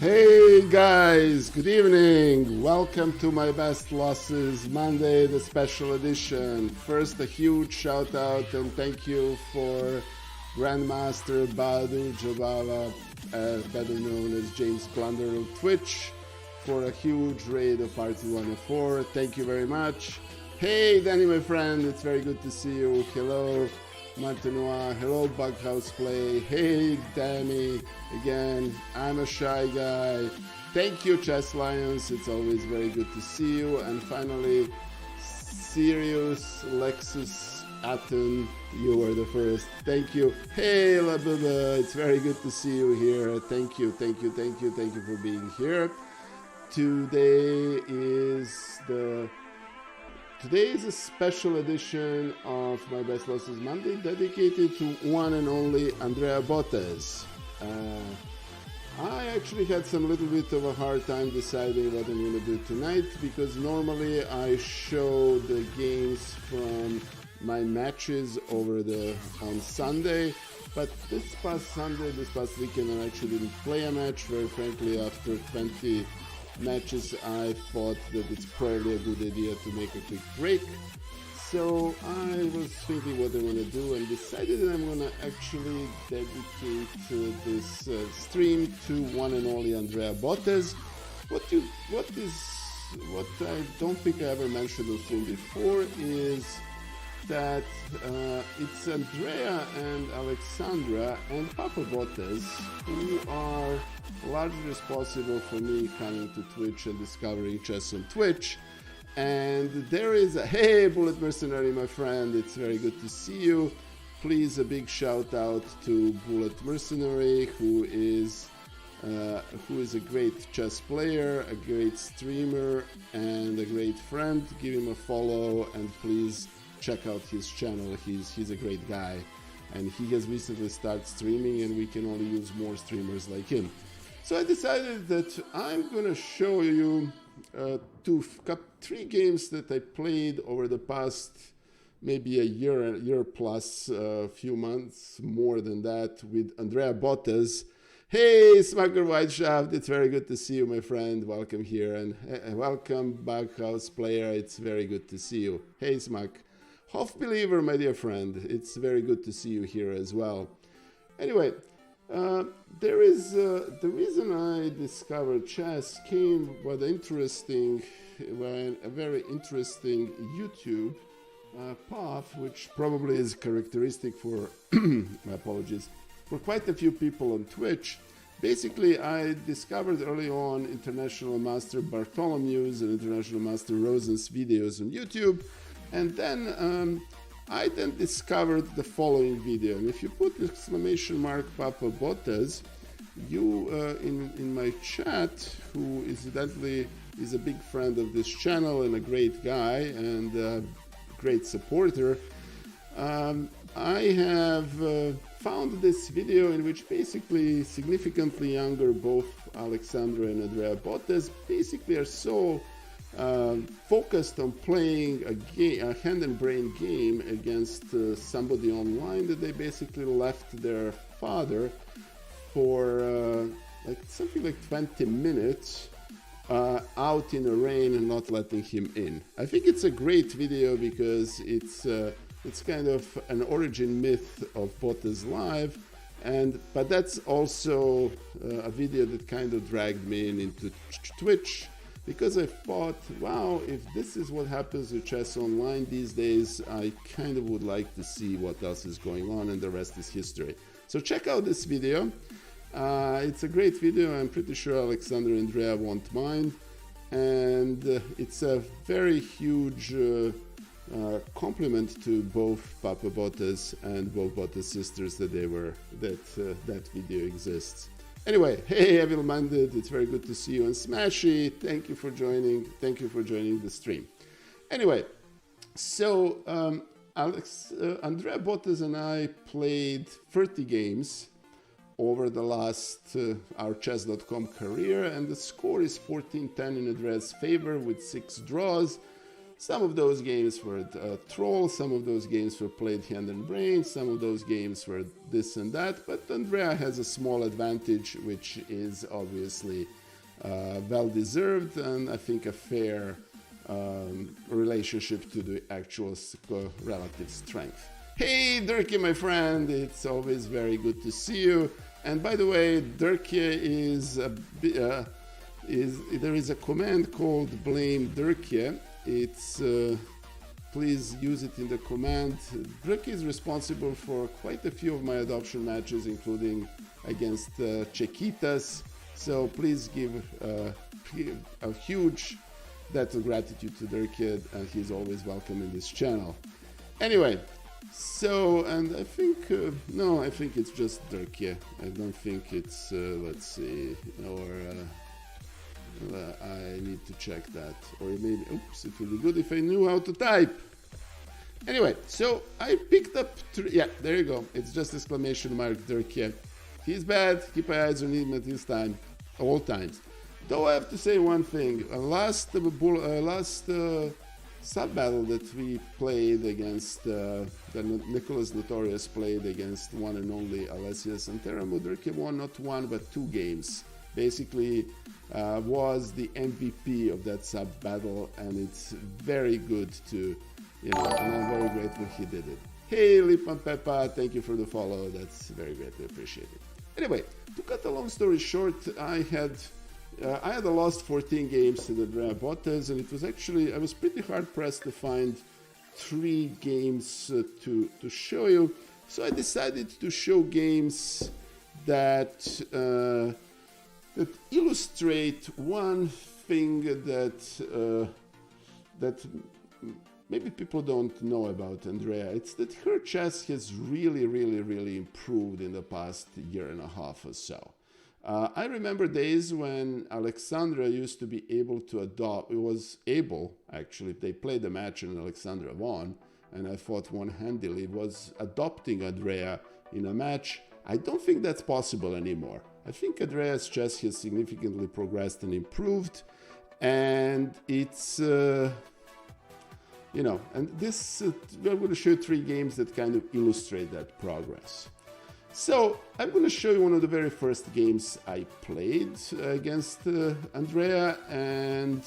Hey guys, good evening. Welcome to my Best Losses Monday, the special edition. First, a huge shout out and thank you for Grandmaster Badu Jabala, better known as James Plunder of Twitch, for a huge raid of Party 104. Thank you very much. Hey Danny, my friend, it's very good to see you. Hello Martinois, hello Bughouse Play. Hey Danny, again, I'm a shy guy. Thank you Chess Lions, it's always very good to see you. And finally, Sirius Lexus Atom, you were the first. Thank you. Hey Labuba, it's very good to see you here. Thank you for being here. Today is a special edition of my Best Losses Monday dedicated to one and only Andrea Botez. I actually had some little bit of a hard time deciding what I'm going to do tonight, because normally I show the games from my matches on Sunday, but this past weekend I actually didn't play a match. Very frankly, after 20 matches, I thought that it's probably a good idea to make a quick break. So I was thinking what I'm going to do and decided that I'm going to actually dedicate this stream to one and only Andrea Botez. What I don't think I ever mentioned on stream before is that it's Andrea and Alexandra and Papa Botez who are largely responsible for me coming to Twitch and discovering chess on Twitch. And there is a hey Bullet Mercenary, my friend, it's very good to see you. Please, a big shout out to Bullet Mercenary, who is a great chess player, a great streamer, and a great friend. Give him a follow and please check out his channel. He's a great guy, and he has recently started streaming, and we can only use more streamers like him. So I decided that I'm gonna show you three games that I played over the past maybe a year plus, a few months more than that, with Andrea Botez. Hey Smucker Whiteshaft, it's very good to see you, my friend. Welcome here, and welcome back, House Player. It's very good to see you. Hey Smuck. Hoff Believer, my dear friend, it's very good to see you here as well. Anyway, the reason I discovered chess came with a very interesting YouTube path, which probably is characteristic for, my apologies, for quite a few people on Twitch. Basically, I discovered early on International Master Bartholomew's and International Master Rosen's videos on YouTube. And then I discovered the following video. And if you put exclamation mark Papa Botez, you in my chat, who incidentally is a big friend of this channel and a great guy and a great supporter, I have found this video in which basically significantly younger both Alexandra and Andrea Botez basically are so focused on playing a hand and brain game against somebody online that they basically left their father for something like 20 minutes out in the rain and not letting him in. I think it's a great video because it's kind of an origin myth of Botez live, but that's also a video that kind of dragged me into Twitch, because I thought, wow, if this is what happens with chess online these days, I kind of would like to see what else is going on, and the rest is history. So check out this video. It's a great video. I'm pretty sure Alexander and Andrea won't mind, and it's a very huge compliment to both Papa Botez and both Botez sisters that that video exists. Anyway, hey Evil Minded, it's very good to see you. And Smashy, thank you for joining the stream. Anyway, so Andrea Botez and I played 30 games over the last our chess.com career, and the score is 14-10 in Andrea's favor with 6 draws. Some of those games were troll, some of those games were played hand and brain, some of those games were this and that, but Andrea has a small advantage, which is obviously well-deserved, and I think a fair relationship to the actual relative strength. Hey, Dirkie, my friend, it's always very good to see you. And by the way, Dirkie there is a command called blame Dirkie. It's please use it in the command. Dirkie is responsible for quite a few of my adoption matches, including against Chiquitas. So please give a huge debt of gratitude to Dirkie, and he's always welcome in this channel. Anyway, so, and I think, no, I think it's just Dirkie. I don't think it's, let's see, or I need to check that. Or maybe, oops, it would be good if I knew how to type. Anyway, so I picked up, yeah, there you go. It's just exclamation mark Dirkie. He's bad, keep my eyes on him at this time, all times. Though I have to say one thing, last sub-battle that we played against, that Nicholas Notorious played against one and only Alessia Santera, Dirkie won not one but 2 games. Basically was the MVP of that sub-battle, and it's very good to, you know, and I'm very grateful he did it. Hey, Lipan Peppa, thank you for the follow, that's very greatly appreciated. Anyway, to cut a long story short, I had a lost 14 games to the Andrea Botez, and it was actually, I was pretty hard pressed to find 3 games to show you. So I decided to show games that that illustrate one thing that maybe people don't know about Andrea. It's that her chess has really improved in the past year and a half or so. I remember days when Alexandra used to be able to adopt, it was able, actually, they played a match and Alexandra won, and I fought one handily, was adopting Andrea in a match. I don't think that's possible anymore. I think Andrea's chess has significantly progressed and improved, and it's, you know, and this, we're going to show 3 games that kind of illustrate that progress. So I'm going to show you one of the very first games I played against Andrea, and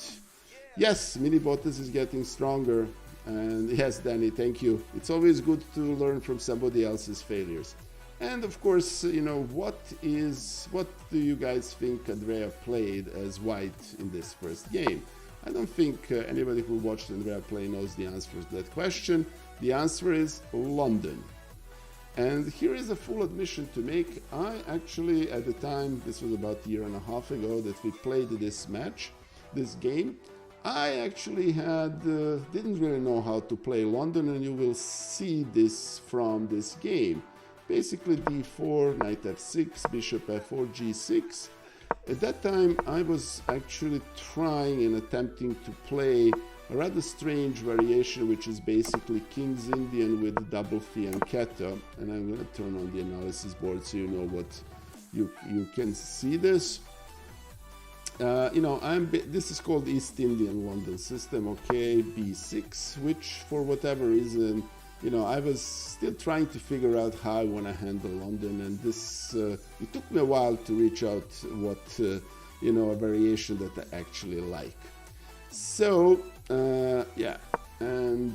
yes, Mini Botez is getting stronger, and yes, Danny, thank you. It's always good to learn from somebody else's failures. And of course, you know, what do you guys think Andrea played as white in this first game? I don't think anybody who watched Andrea play knows the answer to that question. The answer is London. And here is a full admission to make. I actually, at the time, this was about a year and a half ago that we played this match, this game, I actually didn't really know how to play London, and you will see this from this game. Basically d4, knight f6, bishop f4, g6. At that time, I was actually trying and attempting to play a rather strange variation, which is basically King's Indian with double fianchetto. And I'm going to turn on the analysis board so you know what you can see this. You know, this is called East Indian London system, okay, b6, which for whatever reason, you know, I was still trying to figure out how I want to handle London, and this, it took me a while to reach out what, you know, a variation that I actually like. So, yeah, and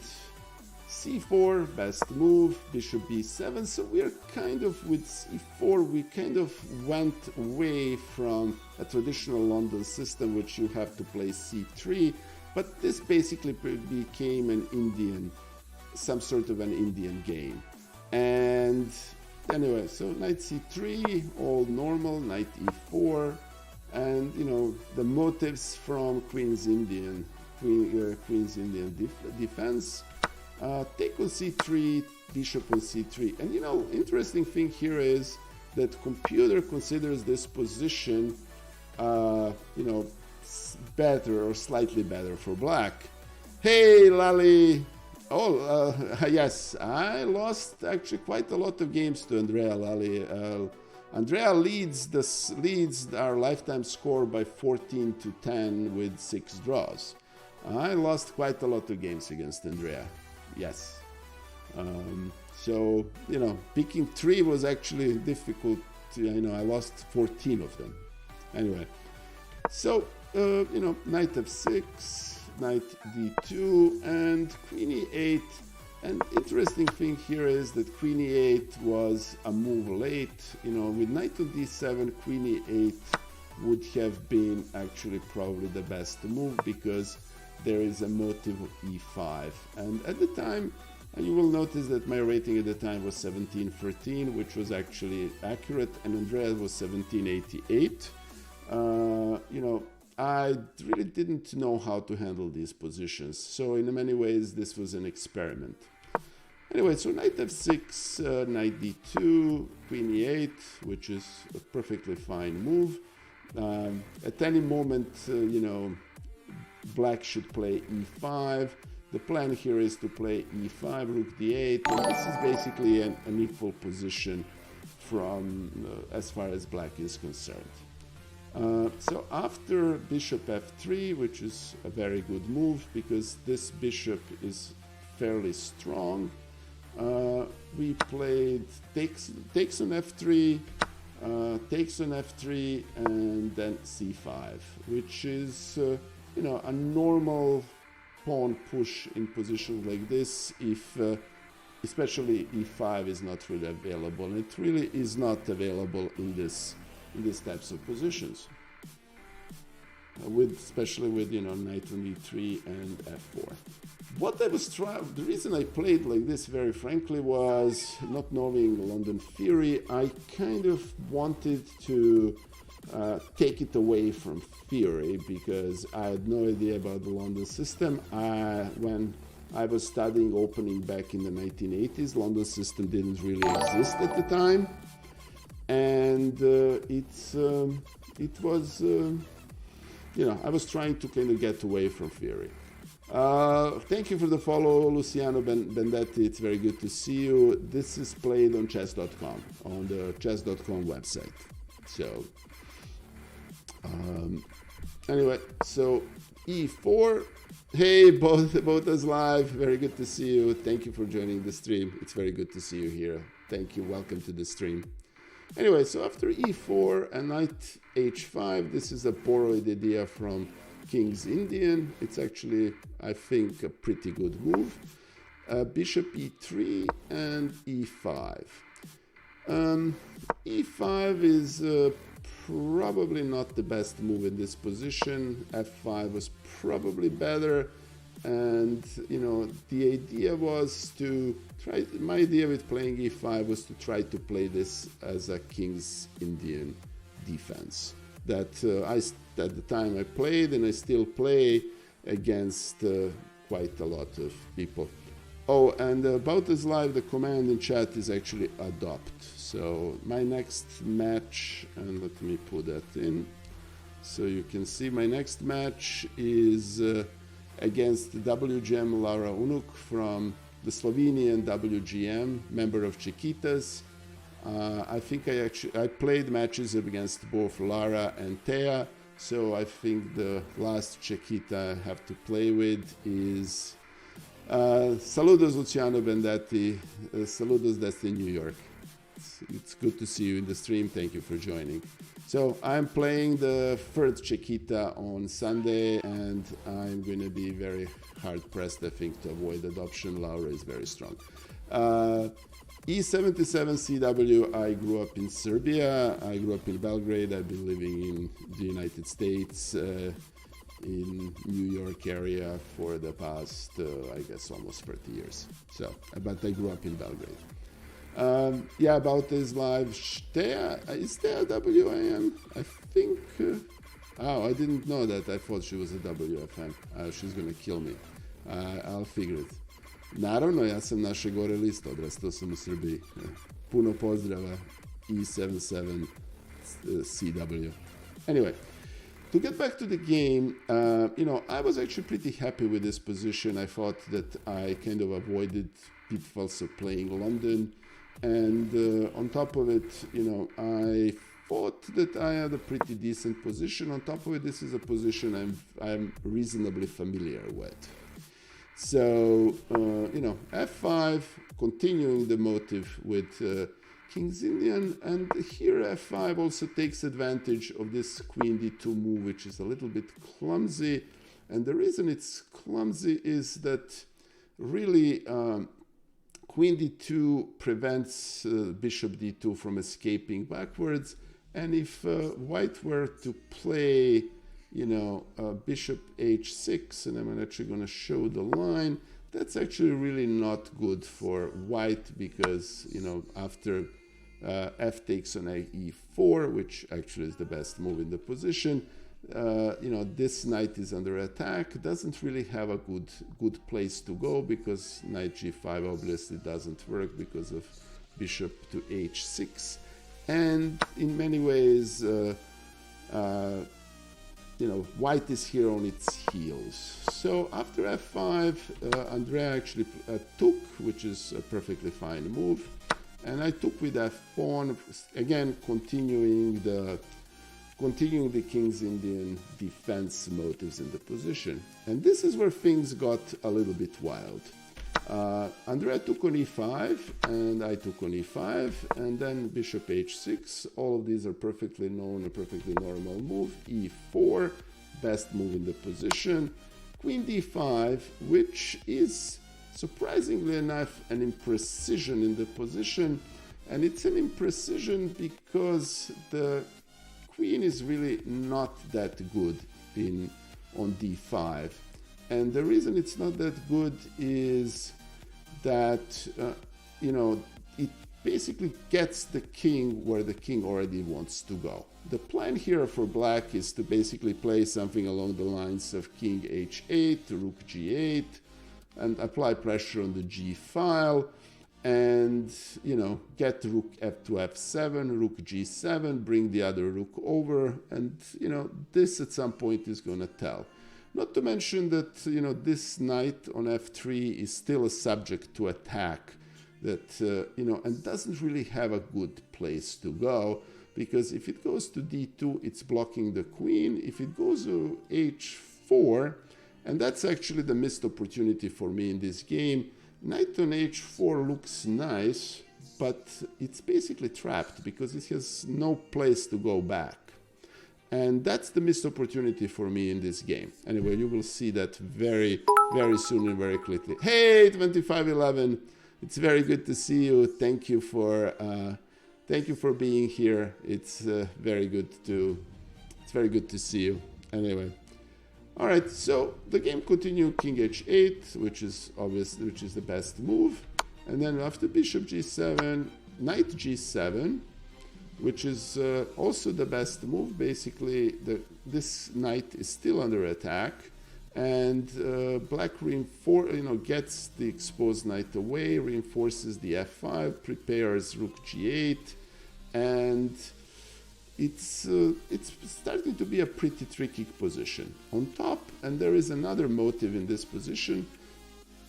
c4, best move, bishop b7, so we're kind of, with c4, we kind of went away from a traditional London system, which you have to play c3, but this basically became an Indian, some sort of an Indian game. And anyway, so knight c3, all normal, knight e4, and you know, the motives from Queen's Indian defense. Take on c3, bishop on c3, and you know, interesting thing here is that computer considers this position, you know, better or slightly better for black. Hey, Lali! Oh, yes, I lost actually quite a lot of games to Andrea, Lali. Andrea leads our lifetime score by 14-10 with 6 draws. I lost quite a lot of games against Andrea. Yes. So, picking 3 was actually difficult. I lost 14 of them. Anyway, so, knight f6, knight d2, and queen e8. And interesting thing here is that queen e8 was a move late. With knight on d7, queen e8 would have been actually probably the best move because there is a motive of e5. And at the time, and you will notice that my rating at the time was 1713, which was actually accurate, and Andrea was 1788. I really didn't know how to handle these positions. So in many ways, this was an experiment. Anyway, so knight f6, knight d2, queen e8, which is a perfectly fine move. At any moment, black should play e5. The plan here is to play e5, rook d8, and this is basically an equal position from as far as black is concerned. So after bishop f3, which is a very good move because this bishop is fairly strong, we played takes on f3, takes on f3, and then c5, which is a normal pawn push in positions like this if especially e5 is not really available, and it really is not available in these types of positions, especially with knight on e3 and f4. What I was the reason I played like this, very frankly, was not knowing London theory. I kind of wanted to take it away from theory because I had no idea about the London system. When I was studying opening back in the 1980s, London system didn't really exist at the time, and it was I was trying to kind of get away from theory. Thank you for the follow, Luciano Bendetti. It's very good to see you. This is played on chess.com, on the chess.com website. So anyway, so e4. Hey, Botez live. Very good to see you. Thank you for joining the stream. It's very good to see you here. Thank you. Welcome to the stream. Anyway, so after e4 and knight h5, this is a borrowed idea from King's Indian. It's actually, I think, a pretty good move. Bishop e3 and e5. E5 is probably not the best move in this position. f5 was probably better, and the idea was to try. My idea with playing e5 was to try to play this as a King's Indian defense that at the time I played, and I still play against quite a lot of people. Oh, and about this live, the command in chat is actually adopt. So my next match, and let me put that in so you can see, my next match is against WGM Lara Unuk from the Slovenian WGM, member of Chiquitas. I think I played matches against both Lara and Thea, so I think the last Chiquita I have to play with is saludos Luciano Bendetti, saludos desde New York. It's good to see you in the stream. Thank you for joining. So I'm playing the third Chiquita on Sunday, and I'm going to be very hard pressed, I think, to avoid adoption. Laura is very strong. E77CW, I grew up in Serbia. I grew up in Belgrade. I've been living in the United States, in New York area for the past, I guess, almost 30 years. So, but I grew up in Belgrade. Yeah, about this live, is there a WIM? I think, oh, I didn't know that. I thought she was a WFM. She's gonna kill me. I'll figure it. Naravno, ja sam naše gore lista, odrastao sam u Srbiji. Puno pozdrava, E77 CW. Anyway, to get back to the game, I was actually pretty happy with this position. I thought that I kind of avoided pitfalls of playing London. And on top of it, I thought that I had a pretty decent position. On top of it, this is a position I'm reasonably familiar with. So, you know, f5, continuing the motive with King's Indian, and here f5 also takes advantage of this Queen d2 move, which is a little bit clumsy. And the reason it's clumsy is that really Queen d2 prevents Bishop d2 from escaping backwards. And if White were to play, you know, Bishop h6, and I'm actually going to show the line, that's actually really not good for White because, you know, after f takes on e4, which actually is the best move in the position, you know, this knight is under attack, doesn't really have a good place to go because knight g5 obviously doesn't work because of bishop to h6. And in many ways, you know, White is here on its heels. So after f5, Andrea actually took, which is a perfectly fine move. And I took with f pawn, again continuing the King's Indian defense motives in the position. And this is where things got a little bit wild. Andrea took on e5, and I took on e5, and then bishop h6. All of these are perfectly known, a perfectly normal move. e4, best move in the position. Queen d5, which is surprisingly enough an imprecision in the position. And it's an imprecision because the queen is really not that good on d5. And the reason it's not that good is that, you know, it basically gets the king where the king already wants to go. The plan here for black is to basically play something along the lines of king h8, rook g8, and apply pressure on the g file, and, you know, get rook f to f7, rook g7, bring the other rook over, and, you know, this at some point is going to tell. Not to mention that, you know, this knight on f3 is still a subject to attack that, you know, and doesn't really have a good place to go, because if it goes to d2, it's blocking the queen. If it goes to h4, and that's actually the missed opportunity for me in this game, knight on h4 looks nice, but it's basically trapped because it has no place to go back. And that's the missed opportunity for me in this game. Anyway, you will see that very, very soon and very quickly. Hey, 2511, it's very good to see you. Thank you for being here. It's very good to see you. Anyway, all right. So the game continued. King h8, which is the best move, and then after bishop g7, knight g7. Which is also the best move. Basically, this knight is still under attack, and black gets the exposed knight away, reinforces the f5, prepares rook g8, and it's starting to be a pretty tricky position. On top, and there is another motive in this position.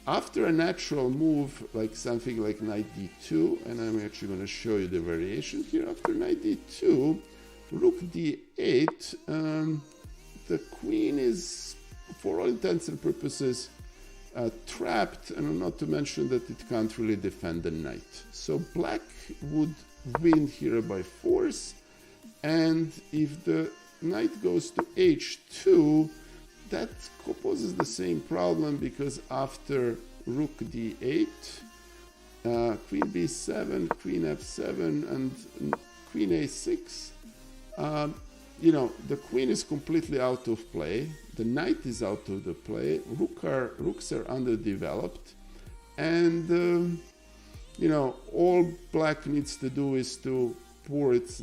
After a natural move, like something like knight d2, and I'm actually going to show you the variation here. After knight d2, rook d8, the queen is, for all intents and purposes, trapped, and not to mention that it can't really defend the knight. So black would win here by force, and if the knight goes to h2, that poses the same problem, because after rook d8, queen b7, queen f7, and queen a6, you know, the queen is completely out of play, the knight is out of the play, rooks are underdeveloped, and you know, all black needs to do is to pour its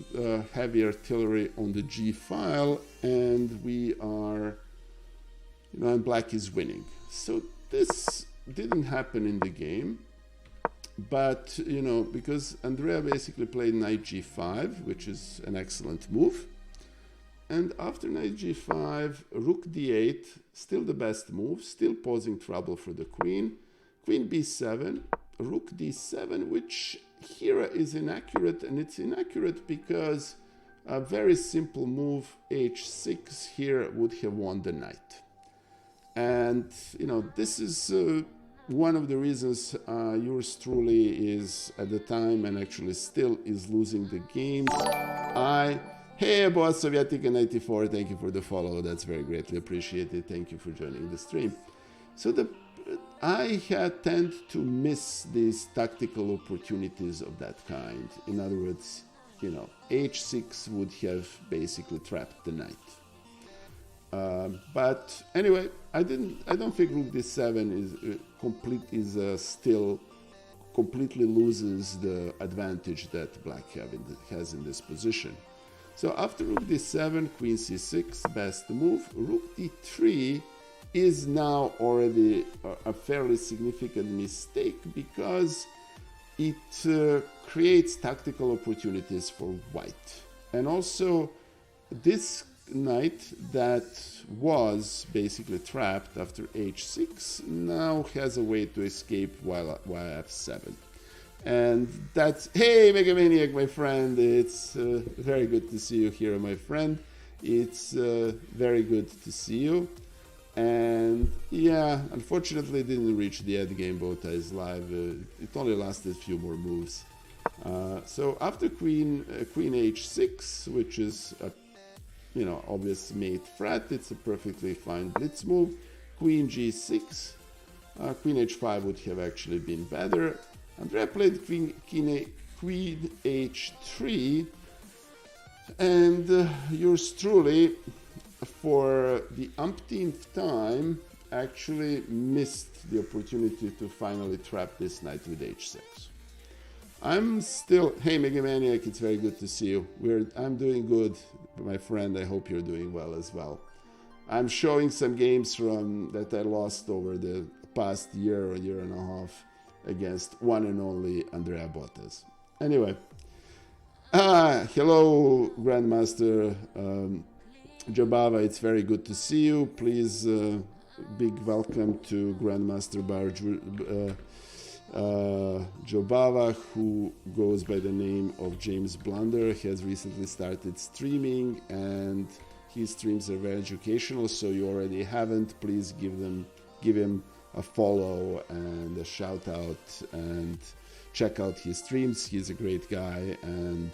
heavy artillery on the g file, and we are, you know, and black is winning. So this didn't happen in the game, but, you know, because Andrea basically played knight g5, which is an excellent move, and after knight g5, rook d8, still the best move, still posing trouble for the queen, queen b7, rook d7, which here is inaccurate, and it's inaccurate because a very simple move, h6 here, would have won the knight. And, you know, this is one of the reasons yours truly is at the time and actually still is losing the games. Hey, Boss Sovietica 94, thank you for the follow. That's very greatly appreciated. Thank you for joining the stream. So I tend to miss these tactical opportunities of that kind. In other words, you know, h6 would have basically trapped the knight. But anyway, I don't think rook d7 still completely loses the advantage that black has in this position. So after rook d7, queen c6, best move. Rook d3 is now already a fairly significant mistake because it creates tactical opportunities for white. And also this knight that was basically trapped after h6 now has a way to escape while f7. And that's, hey, Megamaniac, my friend, it's very good to see you here, my friend. It's very good to see you. And yeah, unfortunately it didn't reach the end game, Botez live. It only lasted a few more moves. So after queen h6, which is a obvious mate frat, it's a perfectly fine blitz move. Queen g6, queen h5 would have actually been better. Andrea played queen h3, and yours truly, for the umpteenth time, actually missed the opportunity to finally trap this knight with h6. I'm still, hey Megamaniac, it's very good to see you. I'm doing good, my friend. I hope you're doing well as well. I'm showing some games that I lost over the past year or year and a half against one and only Andrea Botez. Anyway, hello Grandmaster Jobava, it's very good to see you. Please, big welcome to Grandmaster Bar Jobava, who goes by the name of James Blunder. He has recently started streaming, and his streams are very educational, so you already haven't, please give him a follow and a shout out and check out his streams. He's a great guy, and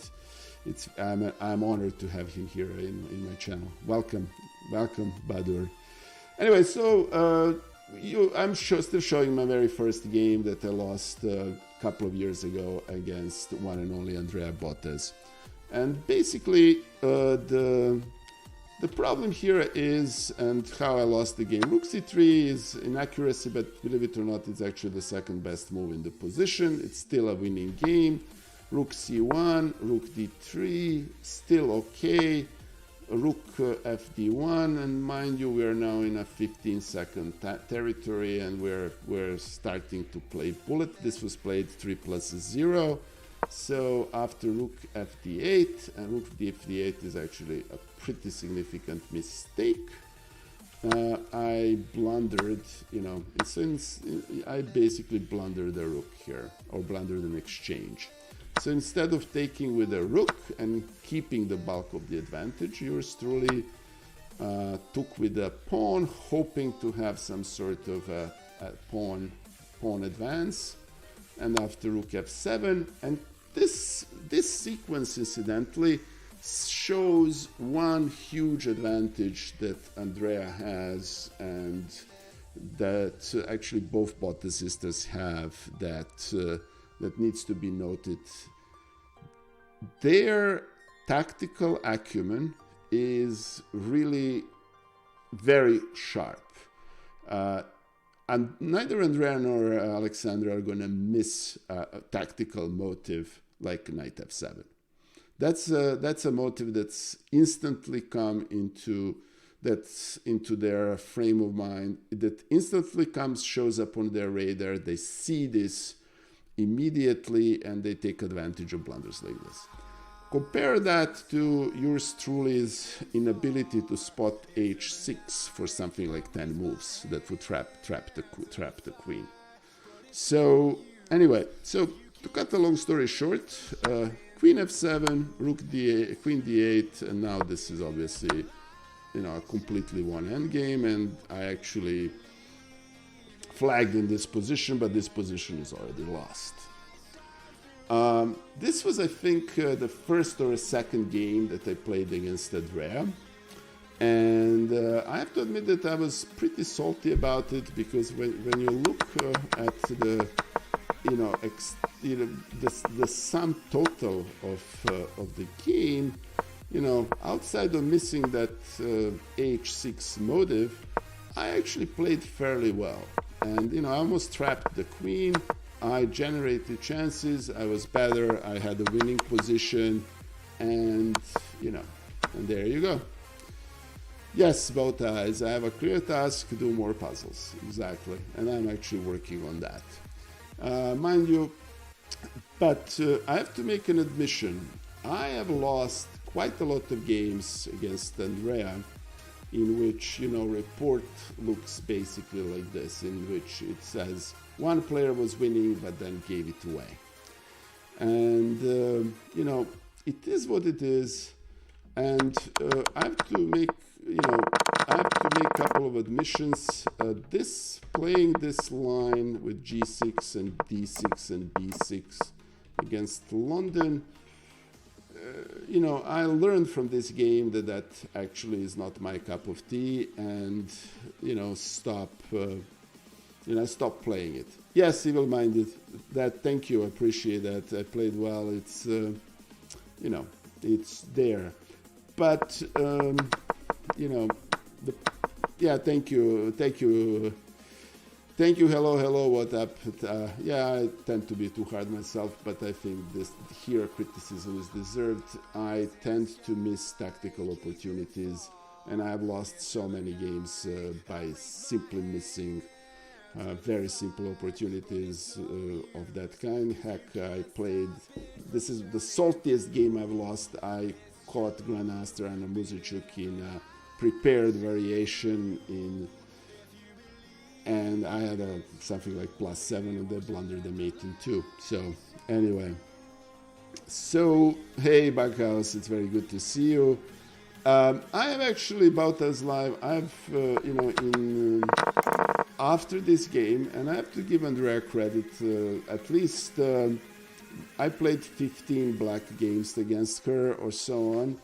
I'm honored to have him here in my channel. Welcome Badur. Anyway, so I'm still showing my very first game that I lost a couple of years ago against one and only Andrea Botez. And basically, the problem here is, and how I lost the game. Rook c3 is inaccuracy, but believe it or not, it's actually the second best move in the position. It's still a winning game. Rook c1, rook d3, still okay. Rook fd1, and mind you, we are now in a 15-second territory, and we're starting to play bullet. This was played 3+0. So after rook fd8, and rook dfd8 is actually a pretty significant mistake. I blundered, since I basically blundered a rook here, or blundered an exchange. So instead of taking with a rook and keeping the bulk of the advantage, yours truly took with a pawn, hoping to have some sort of a pawn advance. And after rook f7, and this sequence, incidentally, shows one huge advantage that Andrea has, and that actually both Botez sisters have, that needs to be noted. Their tactical acumen is really very sharp. And neither Andrea nor Alexandra are going to miss a tactical motive like knight f7. That's a motive that's instantly come into their frame of mind, that instantly shows up on their radar. They see this immediately, and they take advantage of blunders like this. Compare that to yours truly's inability to spot h6 for something like 10 moves that would trap the queen. So anyway, so to cut a long story short, queen f7, rook d8, queen d8, and now this is obviously, a completely one-hand game, and I actually flagged in this position, but this position is already lost. This was, I think, the first or second game that I played against Andrea. And I have to admit that I was pretty salty about it, because when you look at the the sum total of the game, outside of missing that h6 motive, I actually played fairly well. And I almost trapped the queen. I generated chances. I was better. I had a winning position, and and there you go. Yes, Botez, I have a clear task, do more puzzles. Exactly. And I'm actually working on that. Mind you, but I have to make an admission. I have lost quite a lot of games against Andrea, in which, report looks basically like this, in which it says one player was winning but then gave it away. And, it is what it is. And I have to make a couple of admissions. Playing this line with g6 and d6 and b6 against London, I learned from this game that actually is not my cup of tea, and stop playing it. Yes, evil-minded. Thank you, I appreciate that. I played well. It's it's there. But thank you, hello, what up? I tend to be too hard myself, but I think here criticism is deserved. I tend to miss tactical opportunities, and I have lost so many games by simply missing very simple opportunities of that kind. Heck, this is the saltiest game I've lost. I caught Grandmaster Anna Muzichuk in a prepared variation and I had something like +7, and they blundered the mate in 2. So anyway, hey Backhouse, it's very good to see you. I have actually Botez live. I've after this game, and I have to give Andrea credit. At least I played 15 black games against her or so on.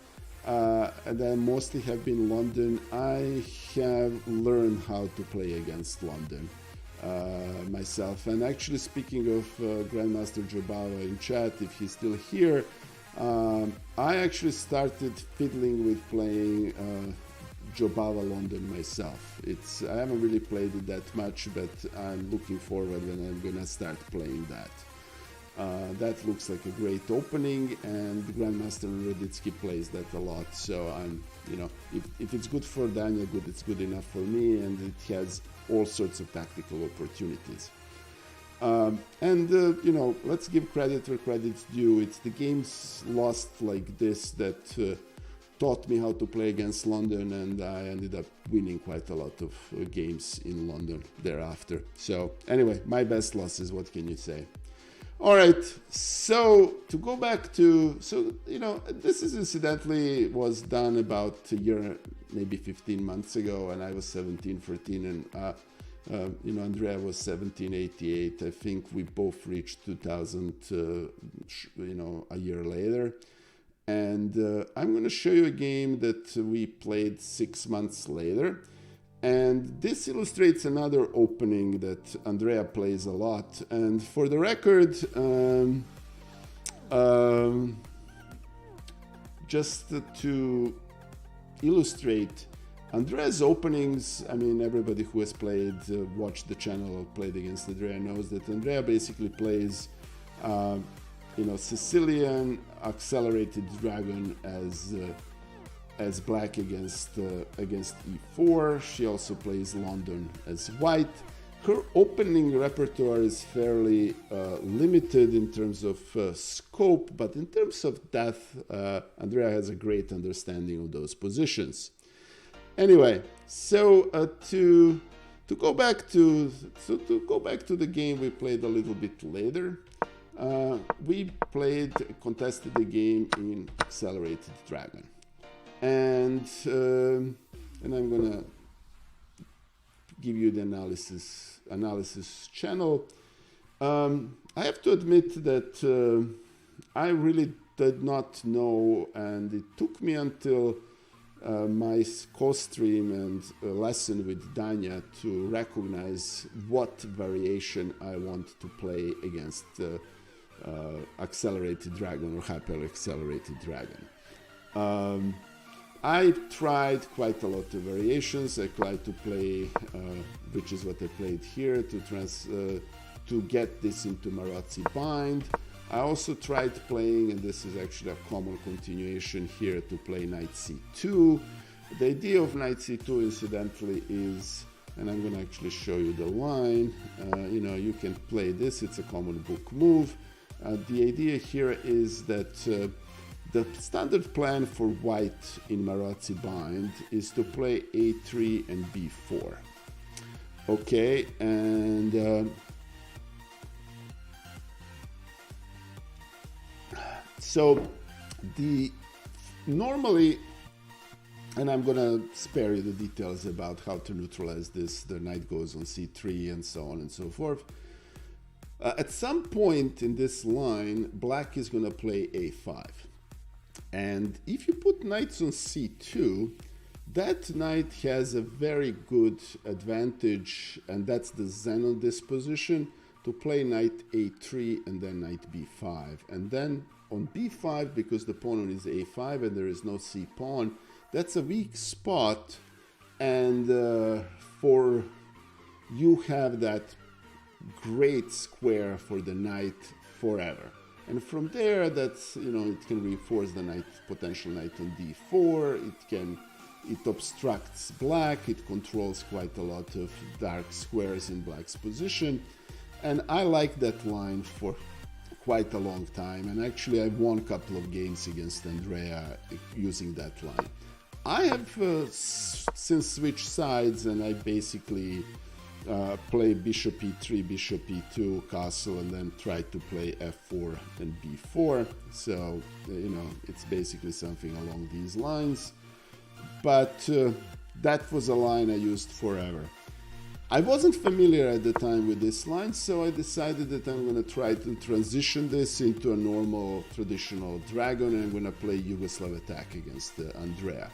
And then mostly have been London. I have learned how to play against London myself. And actually, speaking of Grandmaster Jobawa in chat, if he's still here, I actually started fiddling with playing Jobawa London myself. I haven't really played it that much, but I'm looking forward and I'm gonna start playing that. That looks like a great opening, and Grandmaster Raditsky plays that a lot. So I'm, if it's good for Daniel, it's good enough for me, and it has all sorts of tactical opportunities. Let's give credit where credit's due. It's the games lost like this that taught me how to play against London, and I ended up winning quite a lot of games in London thereafter. So anyway, my best losses, what can you say? All right, so to go back to, this is incidentally was done about a year, maybe 15 months ago, and I was 1714, and Andrea was 1788. I think we both reached 2000, a year later. And I'm going to show you a game that we played 6 months later. And this illustrates another opening that Andrea plays a lot. And for the record, just to illustrate Andrea's openings, I mean, everybody who has played, watched the channel, played against Andrea knows that Andrea basically plays, Sicilian accelerated dragon as black against e4. She also plays London as white. Her opening repertoire is fairly limited in terms of scope, but in terms of depth, Andrea has a great understanding of those positions. Anyway, so to go back to the game we played a little bit later, we contested the game in Accelerated Dragon. And I'm gonna give you the analysis channel. I have to admit that I really did not know, and it took me until my co-stream and lesson with Danya to recognize what variation I want to play against Accelerated Dragon or Hyper Accelerated Dragon. I tried quite a lot of variations. I tried to play, which is what I played here, to get this into Marazzi bind. I also tried playing, and this is actually a common continuation here, to play Knight C2. The idea of Knight C2, incidentally, is, and I'm going to actually show you the line, you can play this, it's a common book move. The idea here is that the standard plan for white in Marazzi bind is to play A3 and B4. Okay, and so normally, and I'm gonna spare you the details about how to neutralize this, the knight goes on C3 and so on and so forth. At some point in this line, black is gonna play A5. And if you put knights on C2, that knight has a very good advantage, and that's the zen on this position, to play knight A3 and then knight B5. And then on B5, because the pawn is A5 and there is no C pawn, that's a weak spot, and for you have that great square for the knight forever. And from there, that's, it can reinforce the knight, potential knight on D4. It obstructs black. It controls quite a lot of dark squares in black's position. And I like that line for quite a long time. And actually, I've won a couple of games against Andrea using that line. I have since switched sides, and I basically play bishop e3, bishop e2, castle, and then try to play f4 and b4. So, it's basically something along these lines. But that was a line I used forever. I wasn't familiar at the time with this line, so I decided that I'm going to try to transition this into a normal, traditional dragon, and I'm going to play Yugoslav attack against Andrea.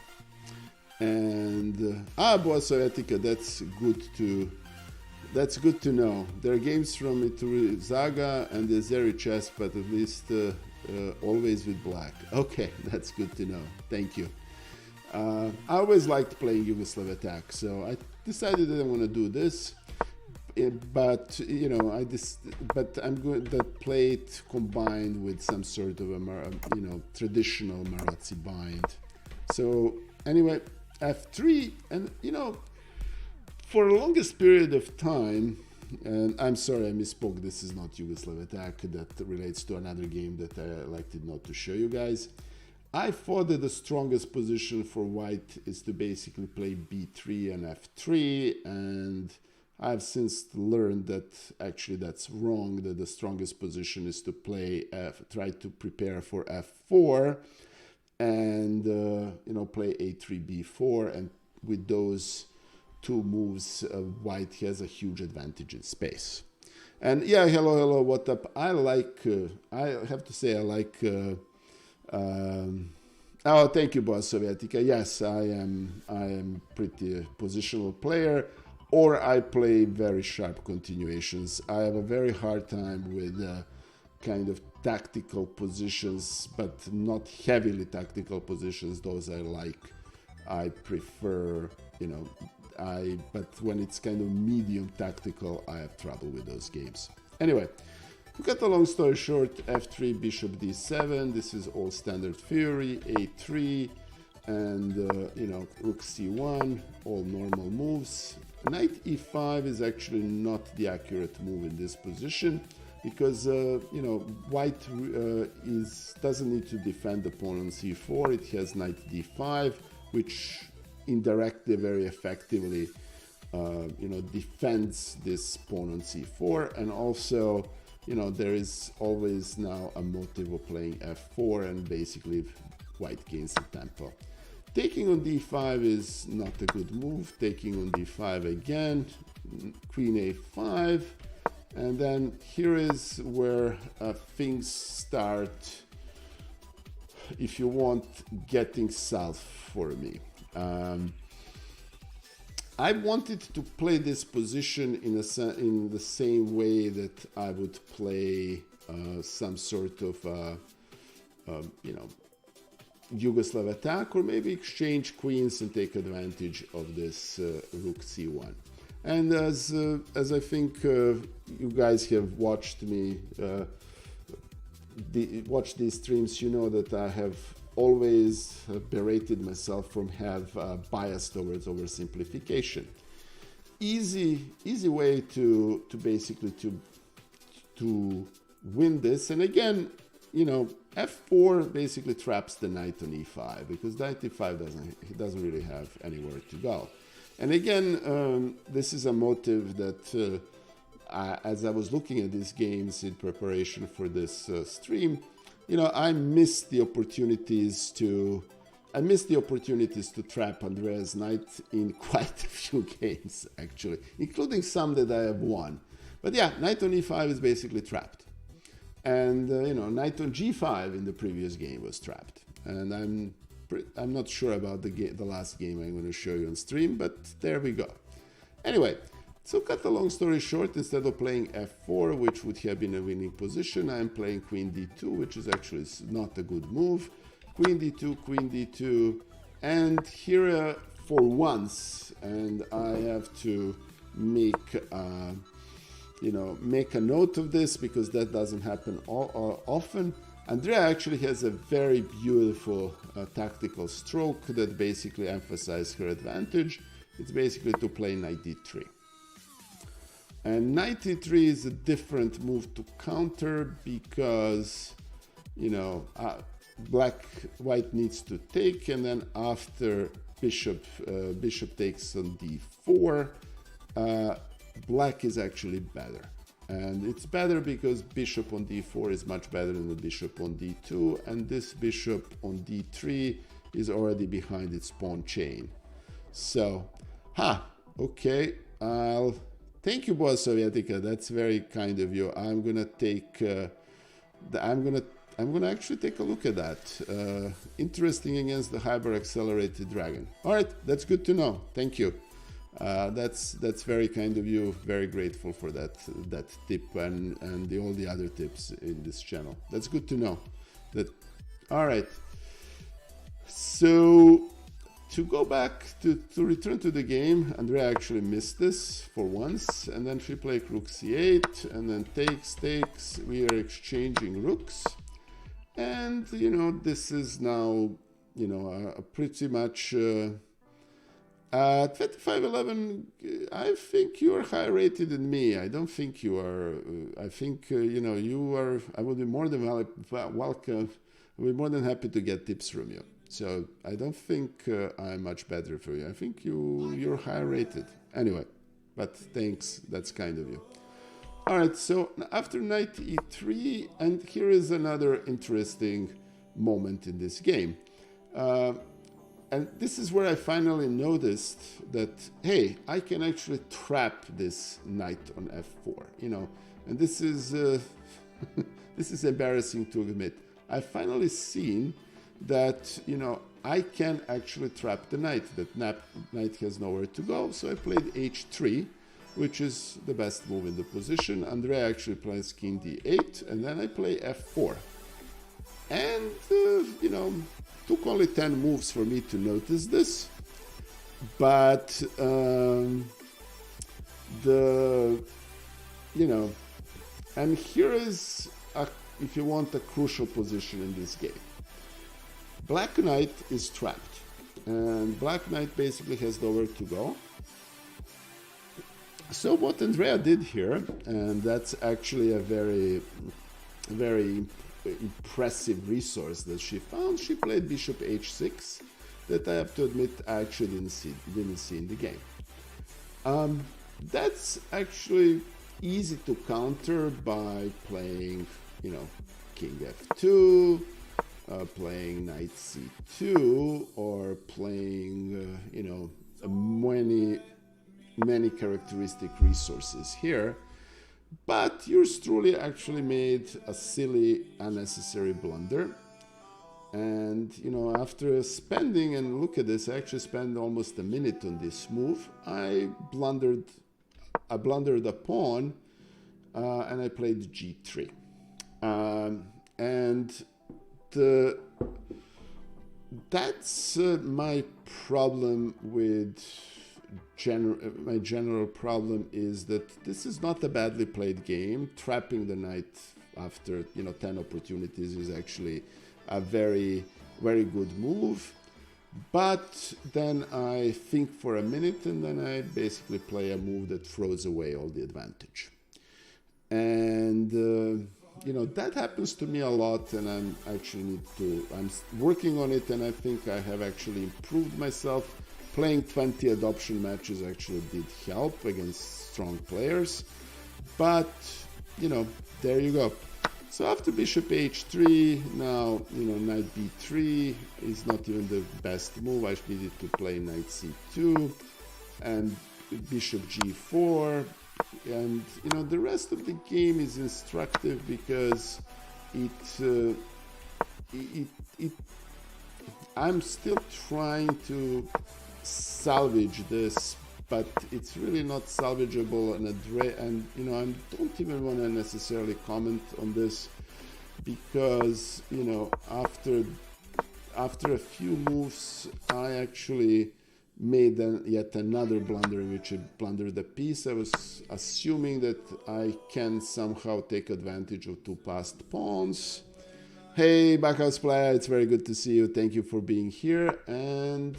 And Boa Sovietica, that's good to know. There are games from Zaga and the Zeri chess, but at least always with black. Okay, that's good to know. Thank you. I always liked playing Yugoslav attack, so I decided that I'm going to do this. But I'm going to play it combined with some sort of a traditional Marazzi bind. So anyway, f3, and for the longest period of time, and I'm sorry I misspoke, this is not Yugoslav attack, that relates to another game that I elected not to show you guys. I thought that the strongest position for white is to basically play b3 and f3, and I've since learned that actually that's wrong, that the strongest position is to play try to prepare for f4 and play a3 b4, and with those two moves white has a huge advantage in space. And yeah, hello, what up? I have to say I like oh, thank you, Boa Sovietica. Yes, I am pretty positional player, or I play very sharp continuations. I have a very hard time with kind of tactical positions, but not heavily tactical positions. Those I like. I prefer, but when it's kind of medium tactical, I have trouble with those games. Anyway, to cut a long story short, f3, bishop d7, this is all standard theory, a3, and, rook c1, all normal moves. Knight e5 is actually not the accurate move in this position, because, white doesn't need to defend the pawn on c4, it has knight d5, which indirectly very effectively, defends this pawn on c4, and also there is always now a motive of playing f4, and basically white gains the tempo. Taking on d5 is not a good move. Taking on d5 again, queen a5, and then here is where things start, if you want, getting south for me. I wanted to play this position in the same way that I would play some sort of Yugoslav attack, or maybe exchange queens and take advantage of this rook c1. And as I think you guys have watched me watch these streams, you know that I have always berated myself from have bias towards oversimplification. Easy way to basically to win this. And again, f4 basically traps the knight on e5, because knight e5 doesn't really have anywhere to go. And again, this is a motive that as I was looking at these games in preparation for this stream, I missed the opportunities to trap Andrea's knight in quite a few games, actually, including some that I have won. But yeah, knight on e5 is basically trapped. And knight on g5 in the previous game was trapped. And I'm not sure about the last game I'm going to show you on stream, but there we go. Anyway, so cut the long story short, instead of playing f4, which would have been a winning position, I'm playing queen d2, which is actually not a good move. Queen d2, and here for once, and I have to make a note of this, because that doesn't happen often. Andrea actually has a very beautiful tactical stroke that basically emphasizes her advantage. It's basically to play knight d3. And knight e3 is a different move to counter, because, white needs to take, and then after bishop takes on d4, black is actually better. And it's better because bishop on d4 is much better than the bishop on d2, and this bishop on d3 is already behind its pawn chain. So, okay, thank you, Boa Sovietica. That's very kind of you. I'm gonna take. I'm gonna actually take a look at that. Interesting against the hyper-accelerated dragon. All right, that's good to know. Thank you. That's very kind of you. Very grateful for that tip and all the other tips in this channel. That's good to know. All right. So to go back to return to the game, Andrea actually missed this for once, and then she played rook c8, and then takes. We are exchanging rooks, and this is now a pretty much 25-11. I think you are higher rated than me. I don't think you are. I think you are. I would be more than welcome. I would be more than happy to get tips from you. So I don't think I'm much better for you. I think you're higher rated. Anyway, but thanks. That's kind of you. All right. So after knight e3, and here is another interesting moment in this game. And this is where I finally noticed that, hey, I can actually trap this knight on f4, and this is this is embarrassing to admit. I finally seen that, I can actually trap the knight. That knight has nowhere to go, so I played h3, which is the best move in the position. Andrea actually plays king d8, and then I play f4. And, took only 10 moves for me to notice this, but and here is, if you want, a crucial position in this game. Black knight is trapped, and black knight basically has nowhere to go. So what Andrea did here, and that's actually a very, very impressive resource that she found, she played bishop h6, that I have to admit I actually didn't see in the game. That's actually easy to counter by playing, king f2, playing knight c2, or playing, many characteristic resources here. But yours truly actually made a silly, unnecessary blunder. And, after spending, and look at this, I actually spent almost a minute on this move. I blundered a pawn, and I played g3. That's my problem with my general problem is that this is not a badly played game. Trapping the knight after 10 opportunities is actually a very, very good move. But then I think for a minute, and then I basically play a move that throws away all the advantage. And that happens to me a lot, and I'm working on it, and I think I have actually improved myself. Playing 20 adoption matches actually did help against strong players, but there you go. So after bishop h3, now knight b3 is not even the best move. I needed to play knight c2 and bishop g4. And the rest of the game is instructive because I'm still trying to salvage this, but it's really not salvageable. And I don't even want to necessarily comment on this because after a few moves, I actually made yet another blunder in which I blundered the piece. I was assuming that I can somehow take advantage of two passed pawns. Hey, Backhouse Player, it's very good to see you. Thank you for being here. And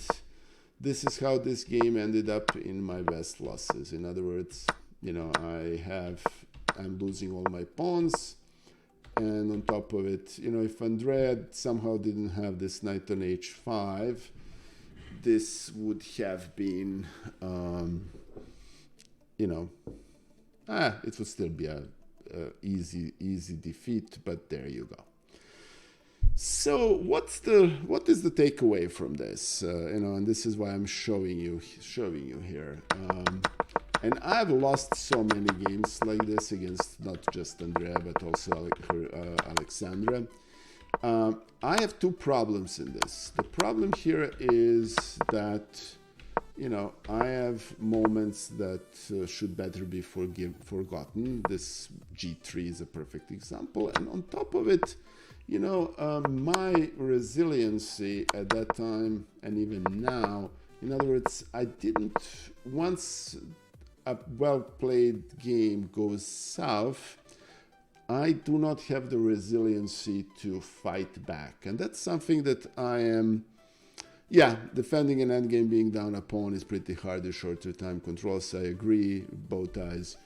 this is how this game ended up in my best losses. In other words, I'm losing all my pawns. And on top of it, if Andrea somehow didn't have this knight on h5, this would have been, it would still be a easy defeat, but there you go. So what is the takeaway from this? And this is why I'm showing you here. And I've lost so many games like this against not just Andrea, but also Alexandra. I have two problems in this. The problem here is that, I have moments that should better be forgotten. This G3 is a perfect example. And on top of it, my resiliency at that time and even now, in other words, once a well-played game goes south, I do not have the resiliency to fight back. And that's something that I am, defending an endgame being down a pawn is pretty hard with shorter time controls. I agree, both eyes.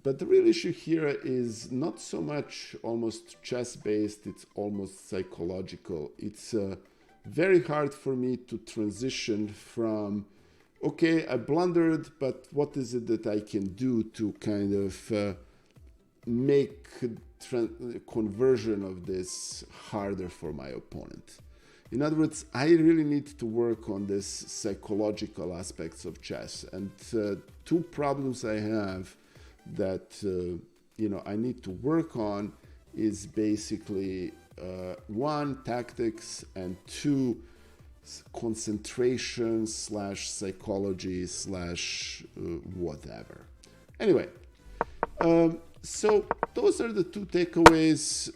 But the real issue here is not so much almost chess-based, it's almost psychological. It's very hard for me to transition from, okay, I blundered, but what is it that I can do to kind of make conversion of this harder for my opponent? In other words, I really need to work on this psychological aspects of chess. And two problems I have that I need to work on is basically one, tactics, and two, concentration / psychology / whatever. Anyway, so those are the two takeaways.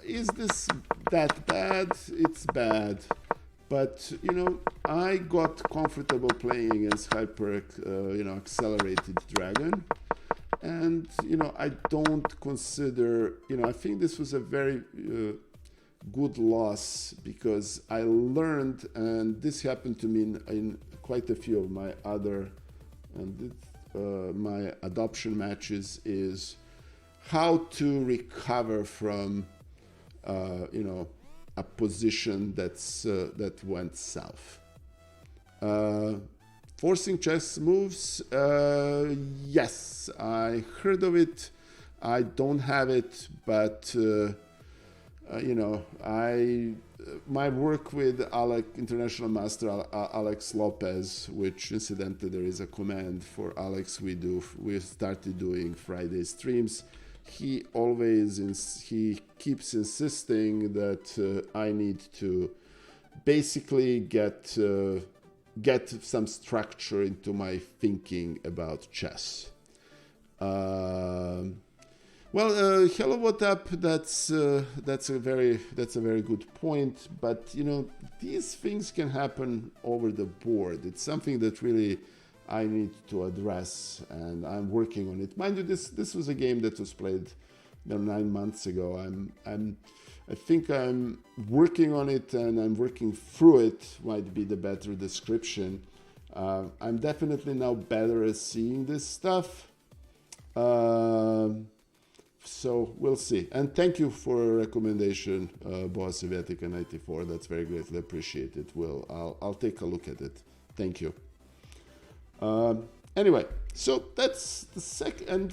Is this that bad? It's bad. But, I got comfortable playing against accelerated dragon. And, I don't consider, I think this was a very good loss because I learned, and this happened to me in quite a few of my other, my adoption matches, is how to recover from, a position that went south. Forcing chess moves, yes, I heard of it. I don't have it, but my work with International Master Alex Lopez, which incidentally there is a command for Alex. We started doing Friday streams. He keeps insisting that I need to basically get some structure into my thinking about chess. Hello, what up? That's a very good point. But these things can happen over the board. It's something that really I need to address, and I'm working on it. Mind you, this was a game that was played 9 months ago. I think I'm working on it, and I'm working through it. Might be the better description. I'm definitely now better at seeing this stuff. So we'll see. And thank you for a recommendation, Boa Sovietica 94. That's very greatly appreciated. I'll take a look at it. Thank you. Anyway, so that's the second. And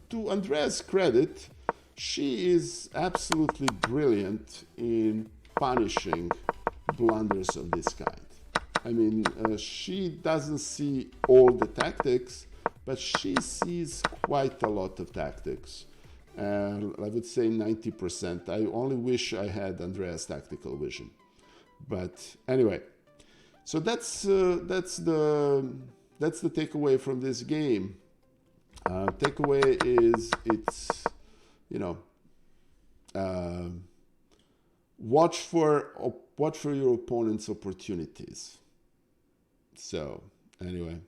to Andrea's credit, she is absolutely brilliant in punishing blunders of this kind. I mean, she doesn't see all the tactics, but she sees quite a lot of tactics. I would say 90%. I only wish I had Andrea's tactical vision. But anyway, so that's the takeaway from this game. Takeaway is it's watch for your opponent's opportunities. So anyway,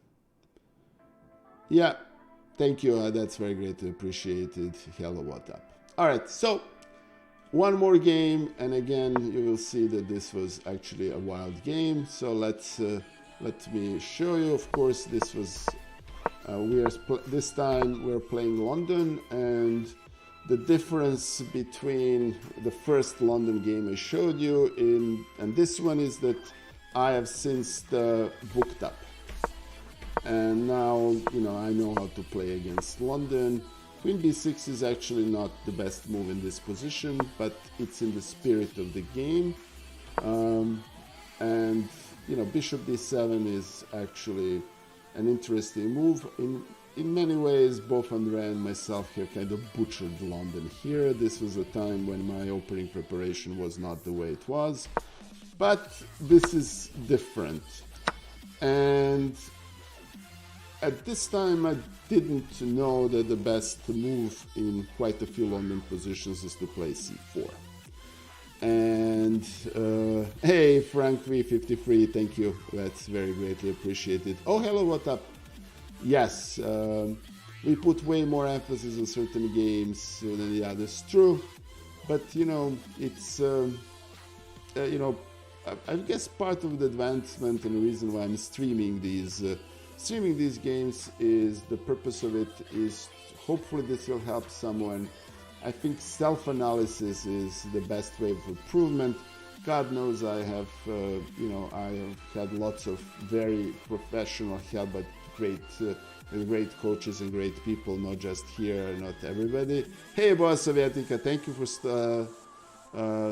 yeah. Thank you. That's very greatly appreciated. Hello, what up? All right. So one more game, and again, you will see that this was actually a wild game. So let me show you. Of course, this was this time we're playing London, and the difference between the first London game I showed you and this one is that I have since booked up. And now, I know how to play against London. Queen b6 is actually not the best move in this position, but it's in the spirit of the game. And, bishop d7 is actually an interesting move. In many ways, both Andrea and myself have kind of butchered London here. This was a time when my opening preparation was not the way it was. But this is different. And at this time, I didn't know that the best move in quite a few London positions is to play c4. And hey, Frank V53, thank you. That's very greatly appreciated. Oh, hello, what up? Yes, we put way more emphasis on certain games than the others. True, but it's I guess part of the advancement and the reason why I'm streaming these games is the purpose of it is hopefully this will help someone. I think self-analysis is the best way of improvement. God knows I have had lots of very professional help, but great coaches and great people, not just here, not everybody. Hey, Boa Sovietica, thank you for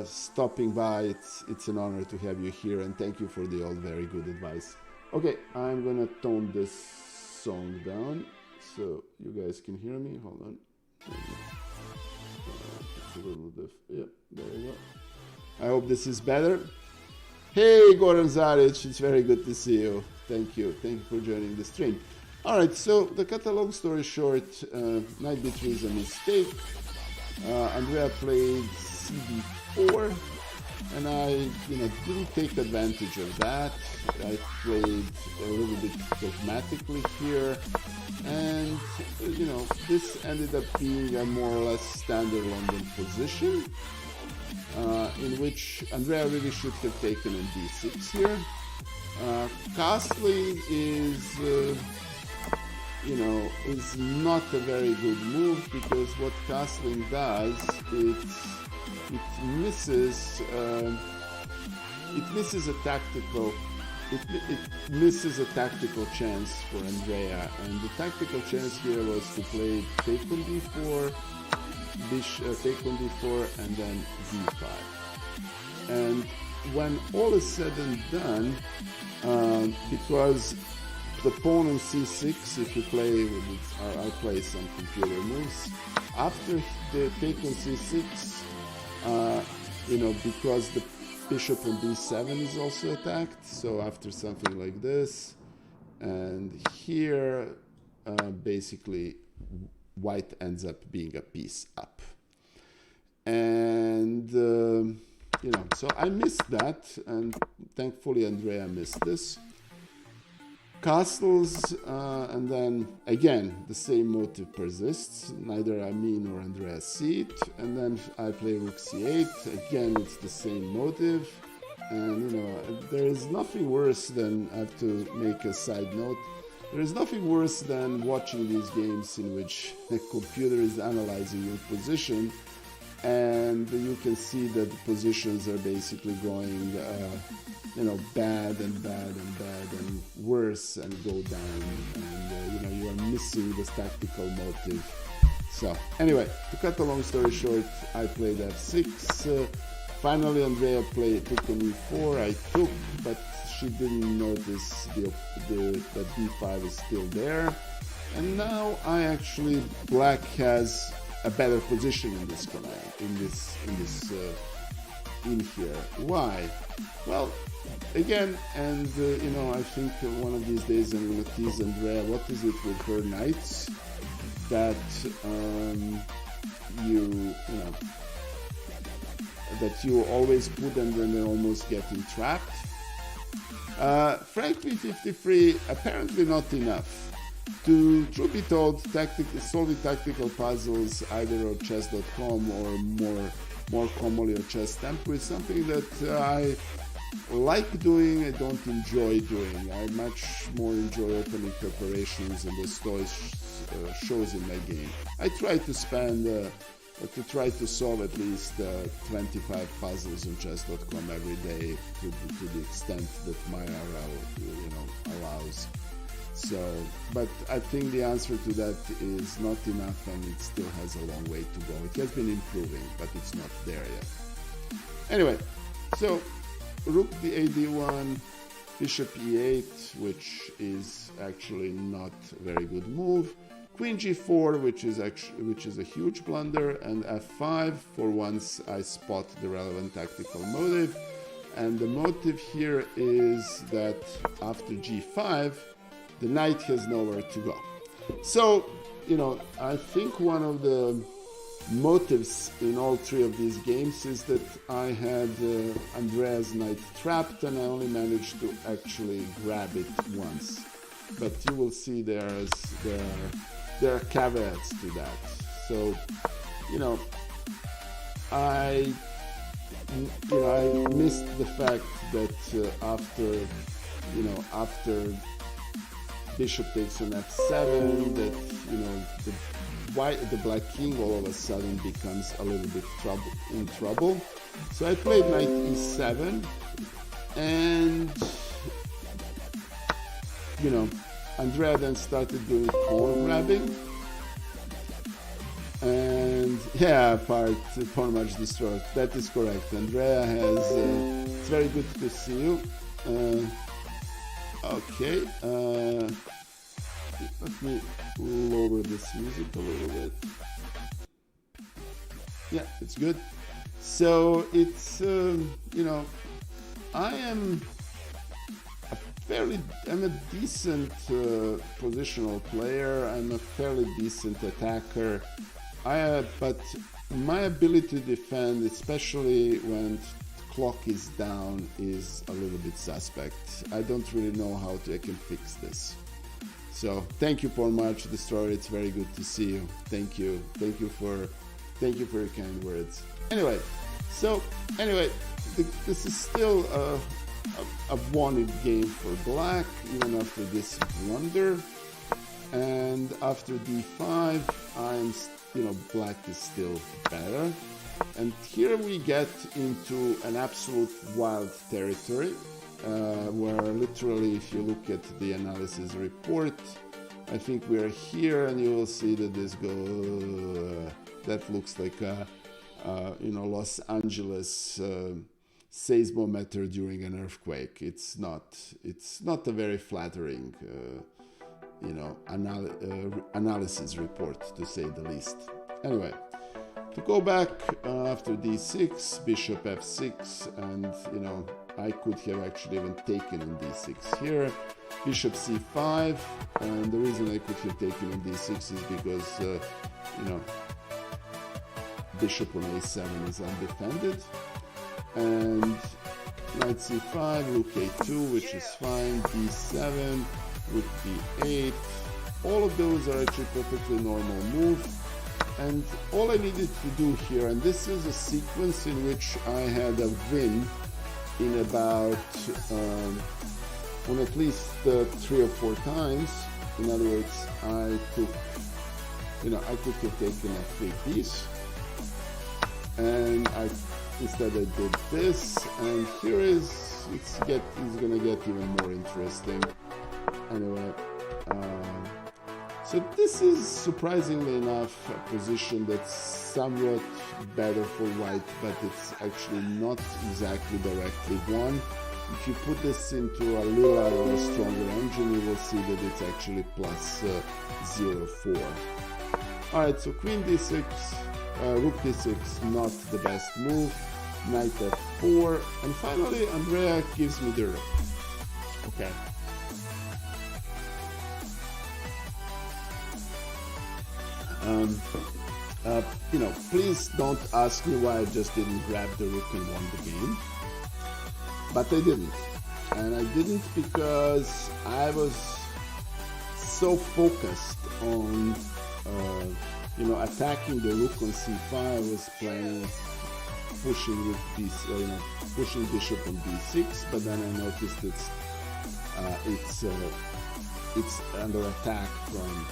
stopping by. It's an honor to have you here, and thank you for the all very good advice. Okay, I'm gonna tone this song down so you guys can hear me. Hold on. Yep, there you go. I hope this is better. Hey, Goran Zaric, it's very good to see you. Thank you for joining the stream. All right, so to cut a long story short, knight b3 is a mistake. Andrea played cd4, and I didn't take advantage of that. I played a little bit dogmatically here, and this ended up being a more or less standard London position, in which Andrea really should have taken in d6 here. Castling is not a very good move, because what castling does, it misses a tactical it misses a tactical chance for Andrea, and the tactical chance here was to play take on d4, take on d4, and then d5. And when all is said and done, because the pawn on c6, if you play with it, I'll play some computer moves. After the take on c6, because the bishop on b7 is also attacked, so after something like this, and here, basically, white ends up being a piece up. And, so I missed that, and thankfully Andrea missed this. Castles, and then again the same motive persists. Neither I nor Andrea see it, and then I play rook c8. Again, it's the same motive, and there is nothing worse than, I have to make a side note, there is nothing worse than watching these games in which the computer is analyzing your position, and you can see that the positions are basically going bad and bad and bad and worse and go down, and you are missing this tactical motive. So anyway, to cut a long story short, I played f6. Finally Andrea took on e4. I took, but she didn't notice that d5 is still there, and now black has a better position in this command, in here. Why? Well, again, and I think one of these days I'm going to tease Andrea. What is it with her knights that that you always put them and they almost get entrapped? Frankly, 53 apparently not enough. To truth be told, solving tactical puzzles either on chess.com or more commonly on Chess Tempo is something that I like doing. I don't enjoy doing. I much more enjoy opening preparations and the story shows in my game. I try to try to solve at least 25 puzzles on chess.com every day to the extent that my RL allows. So, but I think the answer to that is not enough, and it still has a long way to go. It has been improving, but it's not there yet. Anyway, so rook d8d1, bishop e8, which is actually not a very good move. Queen g4, which is a huge blunder, and f5. For once, I spot the relevant tactical motive, and the motive here is that after g5. The knight has nowhere to go. So, I think one of the motives in all three of these games is that I had Andrea's knight trapped, and I only managed to actually grab it once. But you will see there are caveats to that. So, I missed the fact that after bishop takes on f7, that the black king all of a sudden becomes a little bit in trouble. So I played knight e7, and Andrea then started doing pawn grabbing, and pawn march destroyed. That is correct. Andrea has. It's very good to see you. Okay, let me lower this music a little bit. Yeah, it's good. So it's, I'm a decent positional player. I'm a fairly decent attacker. But my ability to defend, especially when clock is down, is a little bit suspect. I don't really know how I can fix this. So thank you, Pawn March Destroyer. It's very good to see you. Thank you for your kind words. Anyway, this is still a wanted game for black, even after this blunder. And after d5, black is still better. And here we get into an absolute wild territory. where literally if you look at the analysis report, I think we're here, and you will see that this that looks like a Los Angeles seismometer during an earthquake. It's not a very flattering analysis report, to say the least. Anyway, to go back after d6, bishop f6, and I could have actually even taken on d6 here. Bishop c5, and the reason I could have taken on d6 is because bishop on a7 is undefended, and knight c5, rook a2, which is fine, d7, rook d8. All of those are actually perfectly normal moves, and all I needed to do here, and this is a sequence in which I had a win in about on at least 3 or 4 times. In other words, I could have taken a free piece, and instead I did this, and here it's gonna get even more interesting. Anyway, so this is surprisingly enough a position that's somewhat better for white, but it's actually not exactly directly won. If you put this into a little or a stronger engine, you will see that it's actually plus 0.4. Alright, so queen d6, rook d6, not the best move, knight f4, and finally Andrea gives me the rook. Okay. Please don't ask me why I just didn't grab the rook and won the game. But I didn't. And I didn't because I was so focused on, attacking the rook on c5. I was planning pushing with pushing bishop on b6, but then I noticed it's under attack from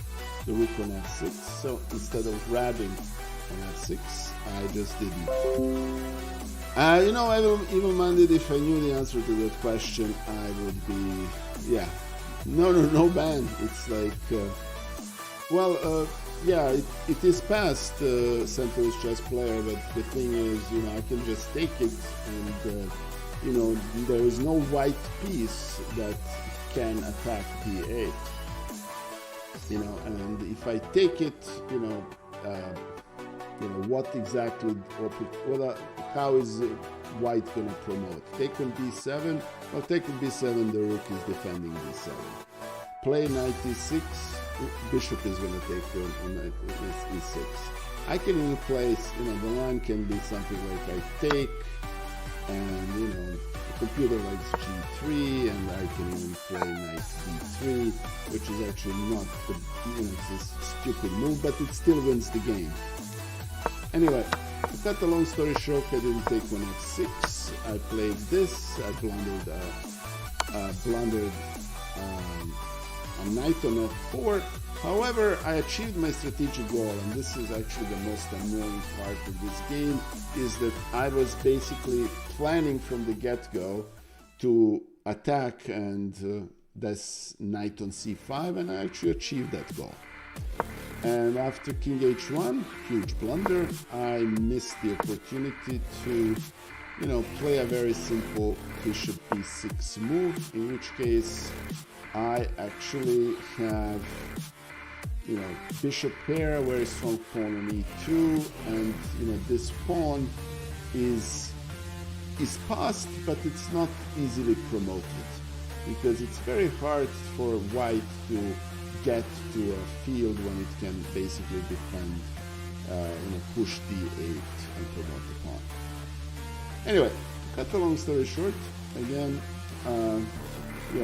the rook on f6. So instead of grabbing on f6, I just didn't. Even-minded, if I knew the answer to that question, I would be, no ban. It's like, it is past centralist chess player, but the thing is, I can just take it, and, there is no white piece that can attack d8, and if I take it, what exactly, how is white going to promote? Take on b7? Well, take on b7, the rook is defending b7. Play knight e6, bishop is going to take on e6. I can even place, the line can be something like I take, and, the computer likes g3, and I can even play knight d3, which is actually not the, it's a stupid move, but it still wins the game. Anyway, to cut the long story short, I didn't take on f6. I played this. I blundered a knight on f4. However, I achieved my strategic goal, and this is actually the most annoying part of this game, is that I was basically planning from the get-go to attack and this knight on c5, and I actually achieved that goal. And after king h1, huge blunder, I missed the opportunity to, play a very simple bishop b6 move, in which case I actually have, bishop pair, a very strong pawn on e2, and, this pawn is passed, but it's not easily promoted, because it's very hard for white to get to a field when it can basically defend, push d8 and promote the pawn. Anyway, to cut the long story short, again,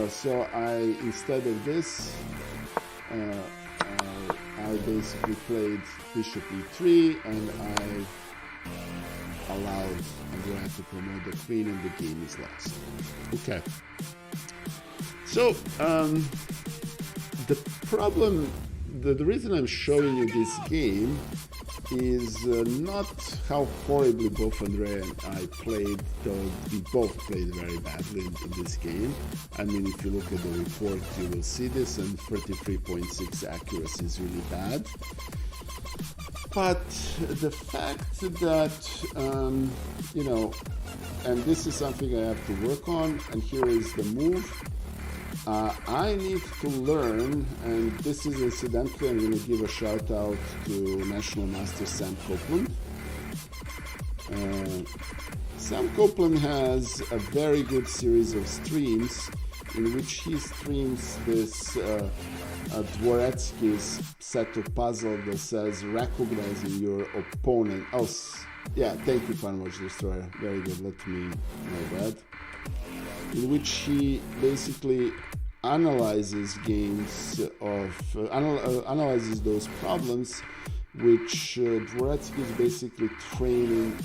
so instead of this, I basically played bishop e3, and I allowed Andrea to promote the queen, and the game is lost. Okay. So, the problem, the reason I'm showing you this game is not how horribly both Andrea and I played, though we both played very badly in this game. I mean, if you look at the report, you will see this, and 33.6 accuracy is really bad. But the fact that, you know, and this is something I have to work on, and here is the move. I need to learn, and this is incidentally, I'm going to give a shout out to National Master Sam Copeland. Sam Copeland has a very good series of streams in which he streams this Dvoretsky's set of puzzle that says recognizing your opponent. Oh, yeah, thank you, Farmwatch Destroyer. Very good, let me know that. In which he basically analyzes games of analyzes those problems, which Dvoretsky is basically training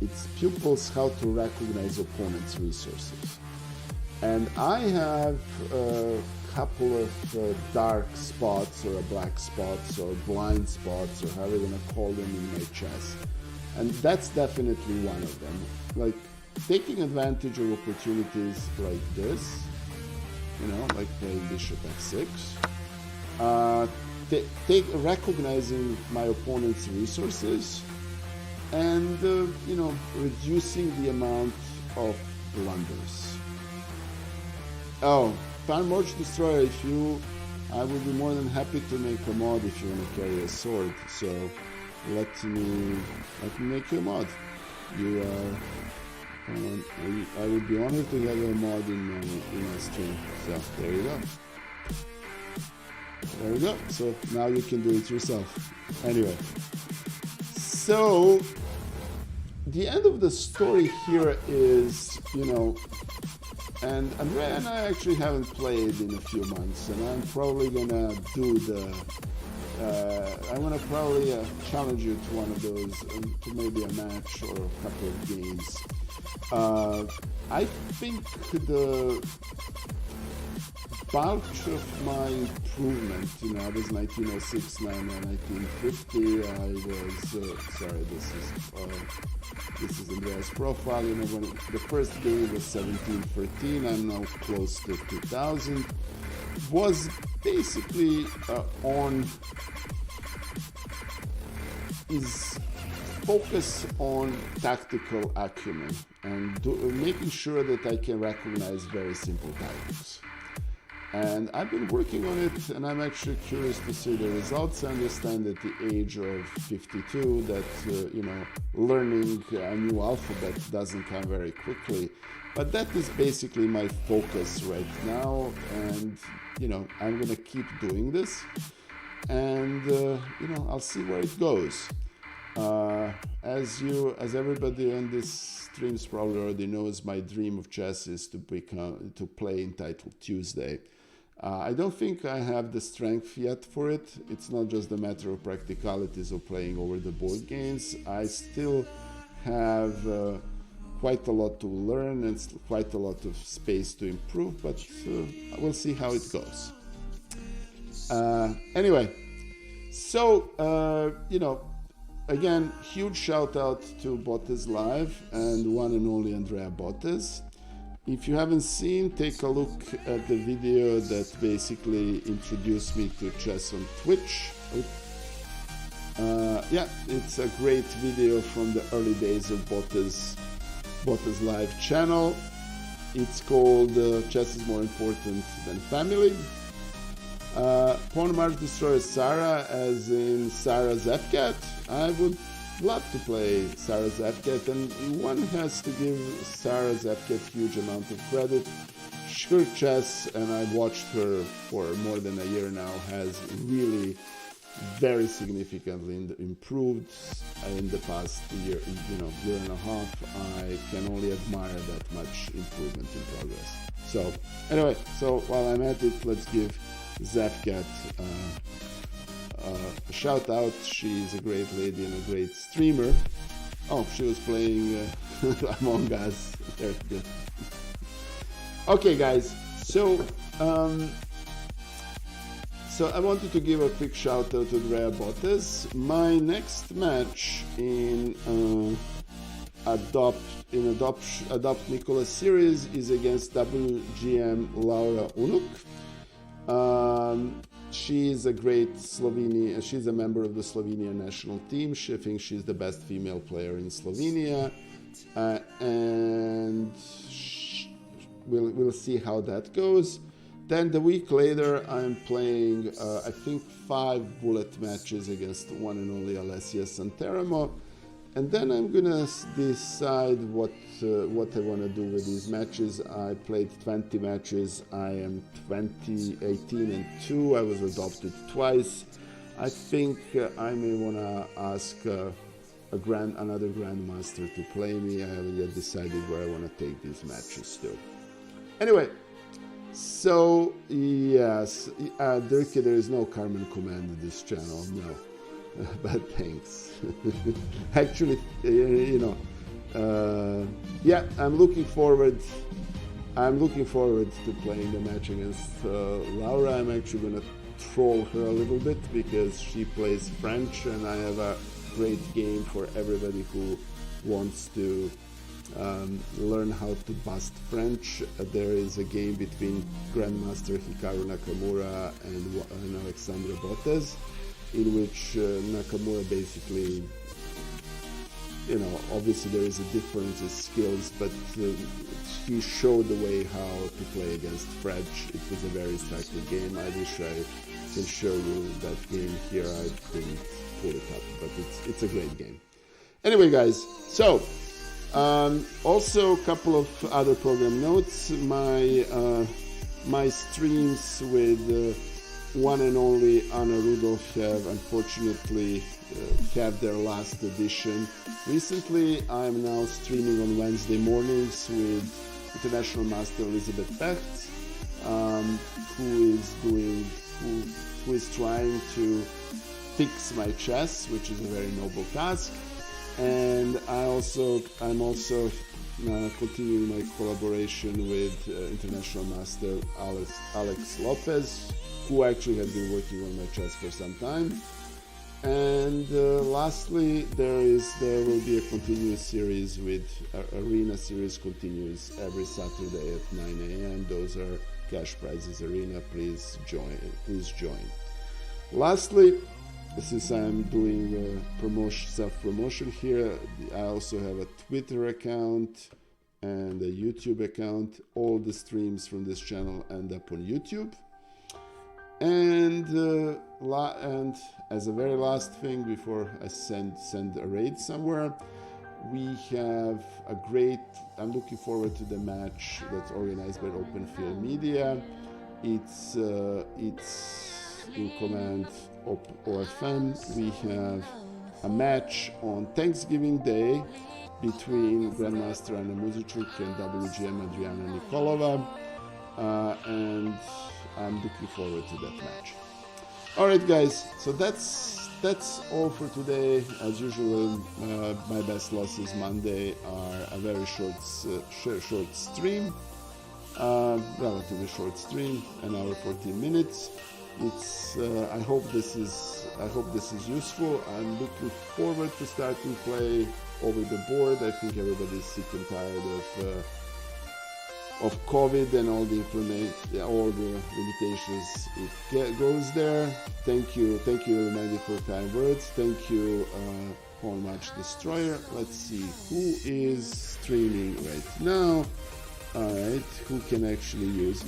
its pupils how to recognize opponents' resources. And I have a couple of dark spots or black spots or blind spots or however you want to call them in my chess. And that's definitely one of them. Like taking advantage of opportunities like this, you know, like playing bishop f6, recognizing my opponent's resources, and you know, reducing the amount of blunders. Oh, Farmwatch Destroyer, if you, I would be more than happy to make a mod if you want to carry a sword. So let me make you a mod. You are. I would be honored to have a mod in my stream. So there you go. There we go. So now you can do it yourself. Anyway, so the end of the story here is, you know, and Andrea and I actually haven't played in a few months, and I'm probably gonna do the. I'm gonna probably challenge you to one of those, to maybe a match or a couple of games. I think the bulk of my improvement, you know, I was 1906, now 1950. I was sorry, this is Andrea's profile. You know, when the first game was 1713, I'm now close to 2000. Was basically on is focus on tactical acumen and making sure that I can recognize very simple tactics. And I've been working on it, and I'm actually curious to see the results. I understand at the age of 52 that, you know, learning a new alphabet doesn't come very quickly. But that is basically my focus right now, and, you know, I'm going to keep doing this. And, you know, I'll see where it goes. As everybody on this streams probably already knows, my dream of chess is to play Entitled Tuesday. I don't think I have the strength yet for it. It's not just a matter of practicalities of playing over the board games. I still have quite a lot to learn and quite a lot of space to improve, but we'll see how it goes. Anyway, so, you know, again, huge shout out to Botez Live and one and only Andrea Botez. If you haven't seen, take a look at the video that basically introduced me to chess on Twitch. Yeah, it's a great video from the early days of Botez Live channel. It's called Chess is More Important Than Family. Pawn March Destroyer Sarah, as in Sarah Zepcat. I would love to play Sarah Zepcat, and one has to give Sarah Zepcat huge amount of credit. Her chess, and I've watched her for more than a year now, has really very significantly improved in the past year and a half. I can only admire that much improvement in progress. So anyway, so while I'm at it, let's give Zepcat a shout out. She's a great lady and a great streamer. Oh, she was playing Among Us. Okay, guys. So So I wanted to give a quick shout out to Andrea Botez. My next match in Adopt Nicola series is against WGM Laura Unuk. She's a great Slovenian. She's a member of the Slovenian national team. I think she's the best female player in Slovenia, and we'll see how that goes. Then the week later, I'm playing I think 5 bullet matches against one and only Alessia Santeramo. And then I'm gonna decide what I want to do with these matches. I played 20 matches. I am 20, 18, and 2. I was adopted twice. I think I may want to ask another grandmaster to play me. I haven't yet decided where I want to take these matches to. Anyway, so yes, Dirk, there is no Carmen command in this channel. No. But thanks. Actually, yeah, I'm looking forward to playing the match against Laura. I'm actually going to troll her a little bit because she plays French, and I have a great game for everybody who wants to learn how to bust French. There is a game between Grandmaster Hikaru Nakamura and Andrea Botez, in which Nakamura basically, obviously there is a difference in skills, but he showed the way how to play against French. It was a very effective game. I wish I can show you that game here. I couldn't pull it up, but it's a great game. Anyway, guys, so also a couple of other program notes. My streams with one and only Anna Rudolph have unfortunately have their last edition. Recently, I'm now streaming on Wednesday mornings with International Master Elizabeth Becht, who is trying to fix my chess, which is a very noble task. And I'm also continuing my collaboration with International Master Alex Lopez, who actually has been working on my chess for some time. And lastly, there will be a continuous series with Arena series continues every Saturday at 9 a.m. Those are cash prizes Arena. Please join. Lastly, since I'm doing self-promotion here, I also have a Twitter account and a YouTube account. All the streams from this channel end up on YouTube. And as a very last thing before I send a raid somewhere, we have I'm looking forward to the match that's organized by Open Field Media. It's in command OFM. We have a match on Thanksgiving Day between Grandmaster Anna Muzichuk and WGM Adriana Nikolova, and I'm looking forward to that match. All right, guys. So that's all for today. As usual, my best losses Monday are a very short stream, relatively short stream, an hour 14 minutes. I hope this is useful. I'm looking forward to starting play over the board. I think everybody's sick and tired of COVID and all the limitations it goes there. Thank you, Mandy, for kind words. Thank you, Paul Match Destroyer. Let's see who is streaming right now. All right, who can actually use?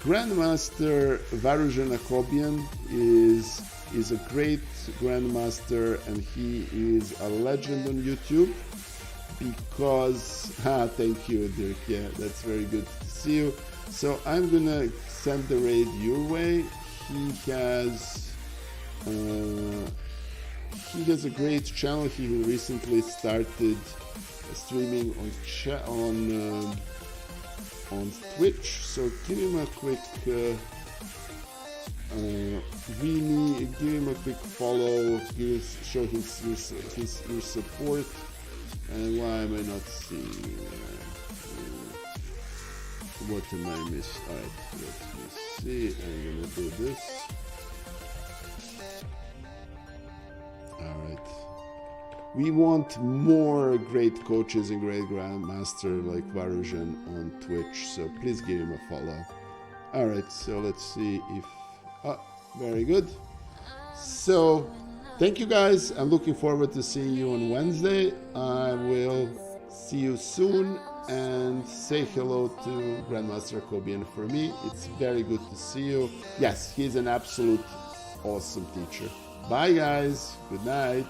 Grandmaster Varujan Akobian is a great grandmaster, and he is a legend on YouTube. Because, thank you, Dirk. Yeah, that's very good to see you. So I'm gonna send the raid your way. He has a great channel. He recently started streaming on Twitch. So give him a quick follow. Show your support. And why am I not seeing? What am I missing? Alright, let me see. I'm gonna do this. Alright. We want more great coaches and great grandmaster like Varujan on Twitch, so please give him a follow. Alright, so let's see if... Oh, very good. So, thank you guys. I'm looking forward to seeing you on Wednesday. I will see you soon, and say hello to Grandmaster Kobian for me. It's very good to see you. Yes, he's an absolute awesome teacher. Bye guys. Good night.